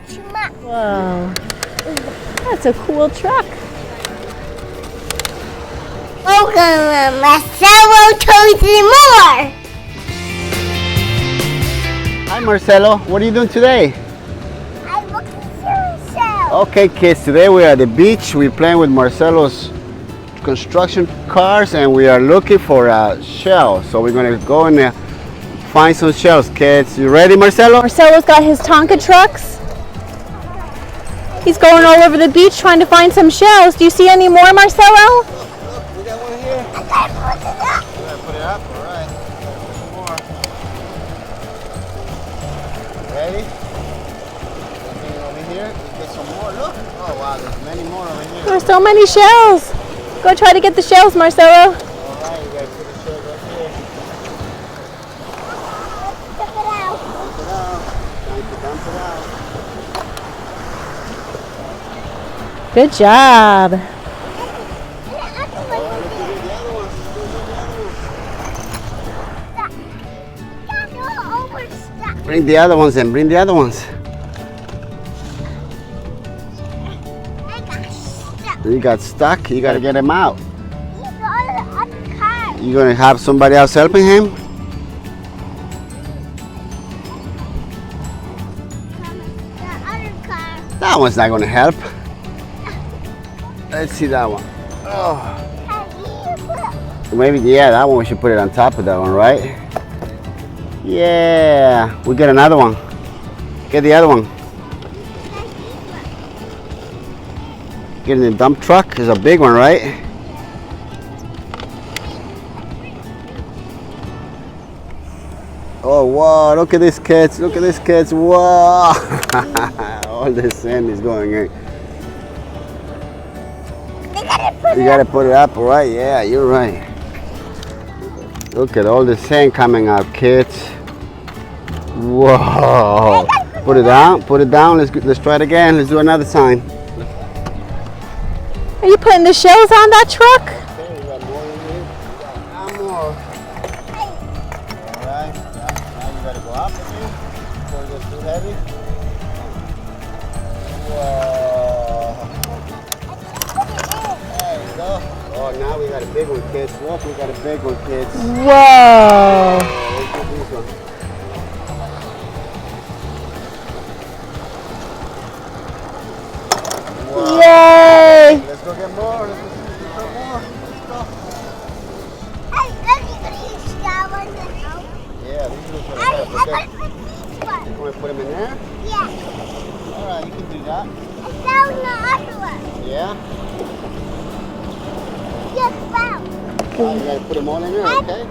Whoa. That's a cool truck. Welcome to Marcelo Tonka Truck. Hi Marcelo, what are you doing today? I'm looking for shells. Okay kids, today we're at the beach. We're playing with Marcelo's construction cars and we are looking for a shell. So we're going to go and find some shells, kids. You ready, Marcelo? Marcelo's got his Tonka trucks. He's going all over the beach trying to find some shells. Do you see any more, Marcelo? Look, we got one here. I gotta put it up. You gotta put it up, all right. Some more. Ready? Anything over here? Let's get some more. Look. Oh wow, there's many more over here. There's so many shells. Go try to get the shells, Marcelo. All right, you gotta put the shells right here. Dump it out. Dump it out. Time to dump it out. Good job. Bring the other ones in, bring the other ones. You got stuck, you gotta get him out. You gonna have somebody else helping him? That one's not gonna help. Let's see that one. Oh. Maybe, yeah, that one we should put it on top of that one, right? Yeah, we get another one. Get the other one. Get in the dump truck. It's a big one, right? Oh, wow, look at this, kids. Look at this, kids. Wow. All this sand is going in. You gotta put it up, right? Yeah, you're right. Look at all the sand coming out, kids. Whoa! Put it down. Put it down. Let's try it again. Let's do another time. Are you putting the shells on that truck? Okay, we got more in here. We got more. All right. Now you gotta go up a bit before it gets too heavy. Whoa! There you go. Oh, now we got a big one, kids. Look, we got a big one, kids. Whoa. Let's do this one. Wow. Yay. Let's go get more. Let's go get some more. Let's go. Yeah, these are for the head. You want to put them in there? Yeah. All right, you can do that. It's down the other one. Yeah? Yes, wow. You got to put them all in there, okay?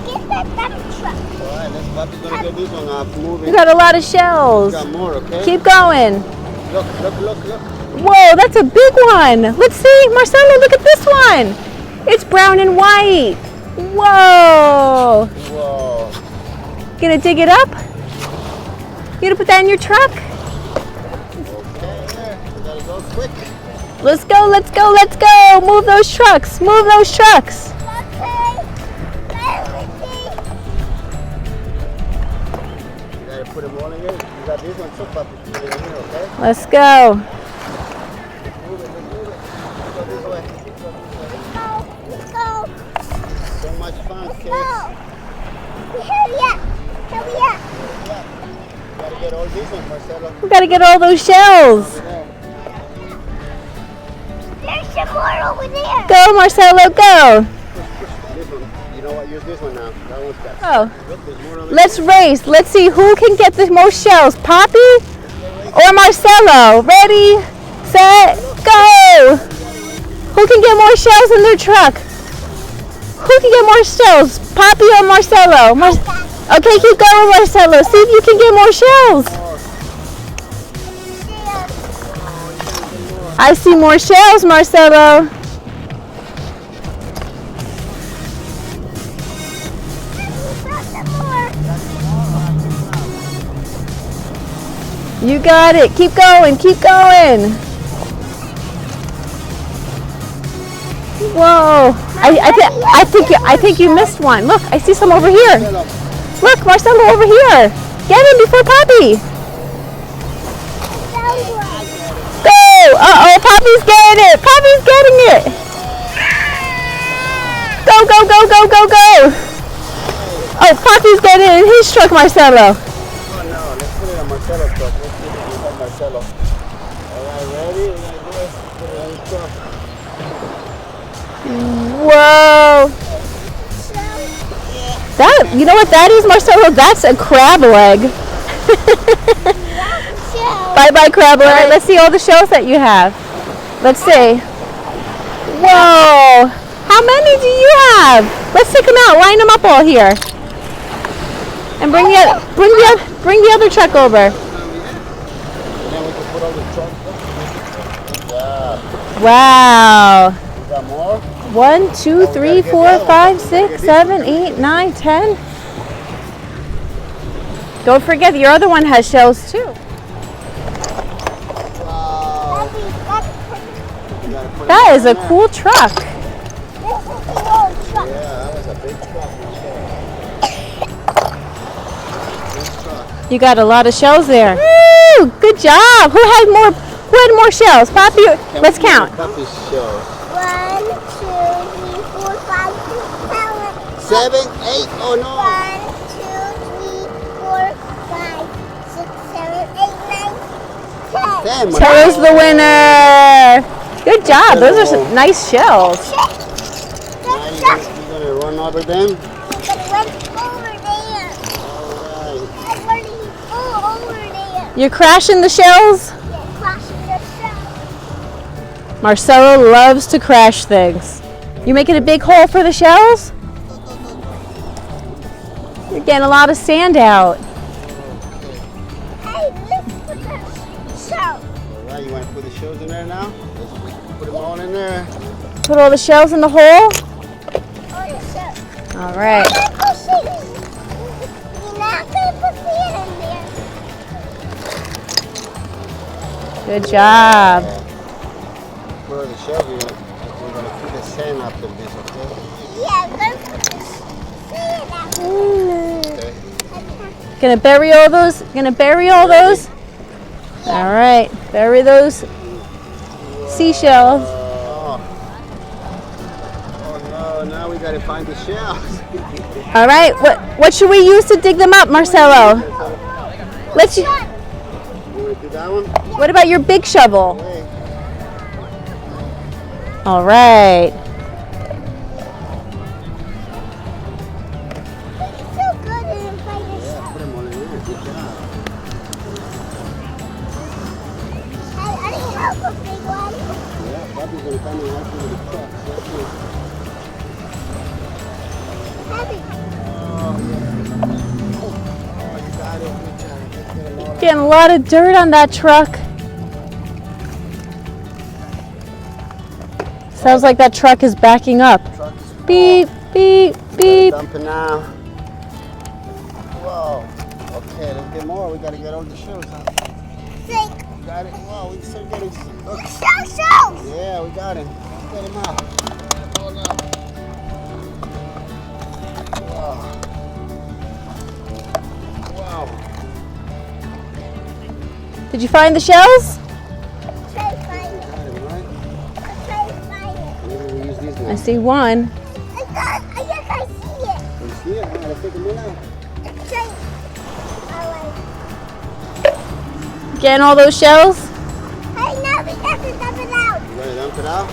Get that dump truck. All right, let's Papi's going to get this one off. Moving. You got a lot of shells. We got more, okay? Keep going. Look, look, look, look. Whoa, that's a big one. Let's see, Marcelo, look at this one. It's brown and white. Whoa. Whoa. Gonna dig it up? You gonna put that in your truck? Okay, there. We got to go quick. Let's go, let's go, let's go. Move those trucks, move those trucks. You got to put them all in here. You got this one too, Papi. Put it in here, okay? Let's go. Move it, let's move it. Let's go this way. Let's go this way. So much fun, kids. Hurry up. Hurry up. Yeah. Gotta get all these ones, Marcelo. We gotta get all those shells. Over there. There's some more over there. Go, Marcelo, go. This one. You know what? Use this one now. That one's got. Oh, Look, there's more over let's race. Let's see who can get the most shells, Papi or Marcelo. Ready, set, go. Who can get more shells in their truck? Who can get more shells, Papi or Marcelo? Okay, keep going, Marcelo. See if you can get more shells. I see more shells, Marcelo. You got it. Keep going. Keep going. Whoa! I think you missed one. Look, I see some over here. Look, Marcelo over here. Get him before Papi. Go! Uh-oh, Papi's getting it! Papi's getting it! Go, go, go, go, go, go! Oh, Papi's getting it in his truck, Marcelo. Oh no, let's put it on Marcelo's truck. Let's see if we can find Marcelo. Alright, ready? We're gonna do it. Put it on the truck. Whoa! That, you know what that is, Marcelo? That's a crab leg. Bye-bye, crab leg. All right, let's see all the shells that you have. Let's see. Whoa! How many do you have? Let's take them out. Line them up all here. And bring the other truck over. And then we can put all the trucks up. Wow. You got more? 1, 2, 3, 4, 5, 6, 7, 8, 9, 10. Don't forget your other one has shells too. Wow. That is a cool truck. Yeah, that was a big truck. You got a lot of shells there. Woo! Good job. Who had more shells? Papi, let's count. Papi's shells. 1, 2, 3, 4, 5, 6, 7, 8, oh no. 1, 2, 3, 4, 5, 6, 7, 8, 9, 10. 10. Marcelo's the winner. Good job. Those are some nice shells. Now you're gonna run over them. You're crashing the shells? Marcelo loves to crash things. You making a big hole for the shells? You're getting a lot of sand out. Hey, let's put the shell. Alright, you want to put the shells in there now? Let's put them all in there. Put all the shells in the hole? Oh, the shell. All right. You're not going to put sand in there. Good job. Put all the shells in there. We're going to put the sand after this, okay? Yeah, we're going to put the sand out. Okay. Gonna bury all those? Gonna bury all those? All right. Bury those seashells. Oh no, now we got to find the shells. All right. What should we use to dig them up, Marcelo? Let's. You want to do that one? What about your big shovel? Okay. All right. It's so good to find the shell. Put them all in there. Good job. I didn't help a big one. Yeah, Papi's going to come and help you with the truck. Let's see. Happy. Oh, you got it. Good job. Let's get a lot. Getting a lot of dirt on that truck. Sounds like that truck is backing up. Truck is full. Beep, beep, beep. Dumping now. Whoa. Okay, let's get more. We got to get all the shells out. Think. Got it. Wow, we still getting. Look. Shells. Yeah, we got it. Let's get him out. Hold up. Wow. Wow. Did you find the shells? Try to find it. Got it, right? Try to find it. Maybe we use these I now. see one. Yes, I see it. You see it? Let's take them in now. Try. Getting all those shells? Hey, now we have to dump it out. You ready to dump it out?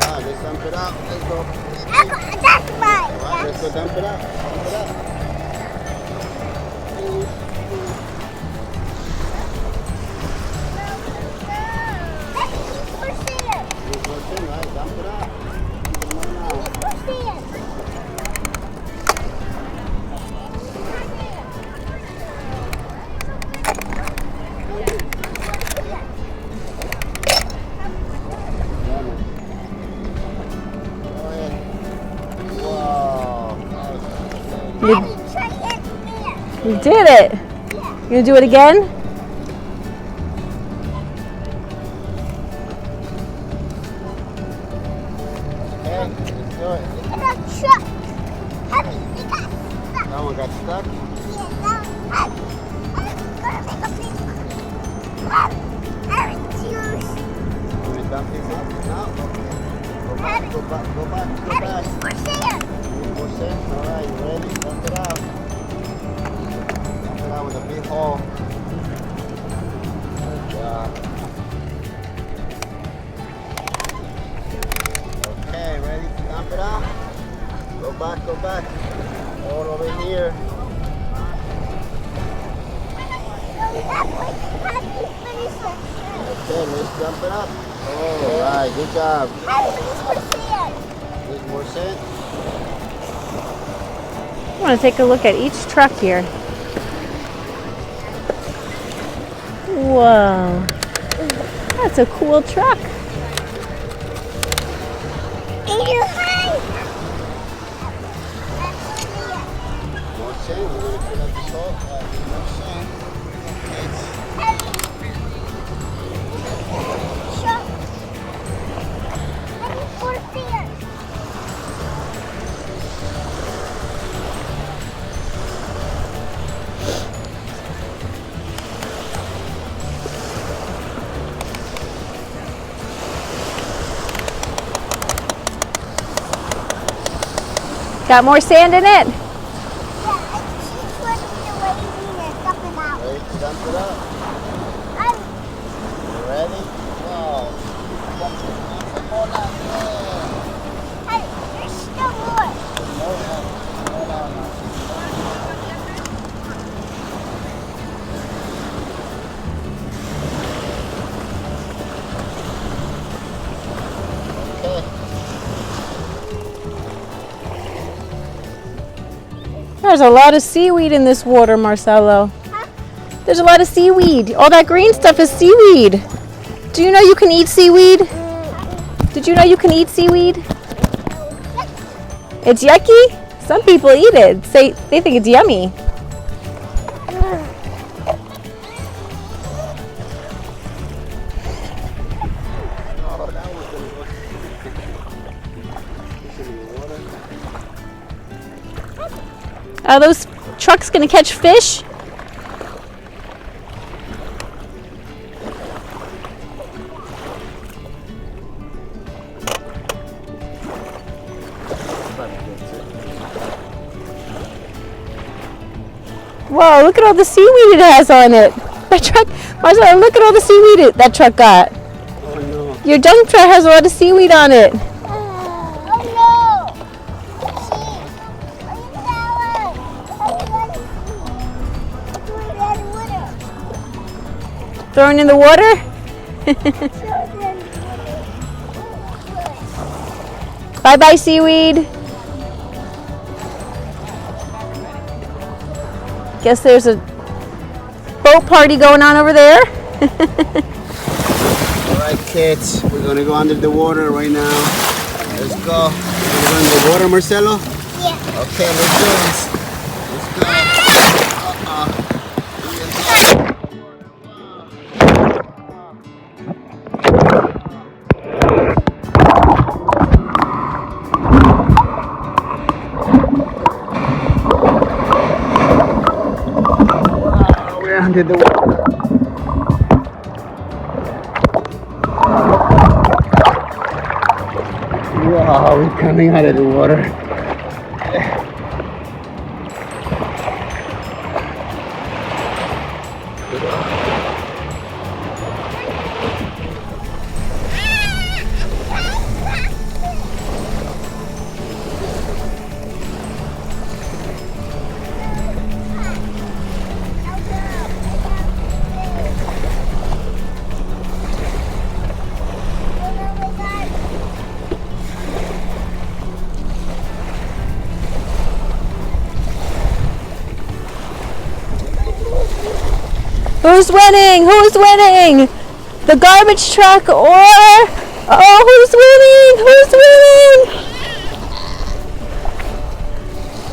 Ah, let's dump it out. Let's go. That's mine. All right, let's go dump it out. Dump it out. Let's keep pushing it. Let's go in, right? Dump it out. Come on now. Pushing it. You, Try it there. you did it. You gonna do it again? Okay, let's do it. And a truck. Happy, we got stuck. That one got stuck. Yeah, that one. I'm gonna make a big one. big hole. Good job. Okay, ready to dump it out? Go back, go back. All over here. Okay, let's dump it up. All right, good job. There's more sand. I want to take a look at each truck here. Whoa, that's a cool truck. More sand. We're going to fill up the salt. More sand. Got more sand in it? Ready to dump it up? Ready? Wow. There's a lot of seaweed in this water, Marcelo. There's a lot of seaweed. All that green stuff is seaweed. Do you know you can eat seaweed? Did you know you can eat seaweed? It's yucky? Some people eat it. They think it's yummy. Are those trucks gonna catch fish? Whoa, look at all the seaweed it has on it. That truck, Marcelo, look at all the seaweed that truck got. Oh no. Your dump truck has a lot of seaweed on it. Thrown in the water? Bye-bye, seaweed. Guess there's a boat party going on over there. Alright kids, we're gonna go under the water right now. Let's go. We're gonna go under the water, Marcelo? Yeah. Okay, let's do this. Let's go. We're under the water. Wow, we're coming out of the water. Who's winning? Who's winning? The garbage truck or... Oh, who's winning? Who's winning?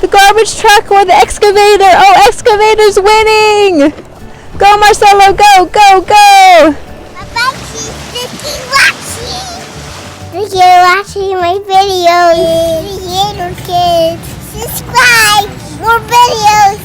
The garbage truck or the excavator? Oh, excavator's winning! Go, Marcelo, go, go, go! Thank you for watching my videos. Kids. Subscribe. More videos.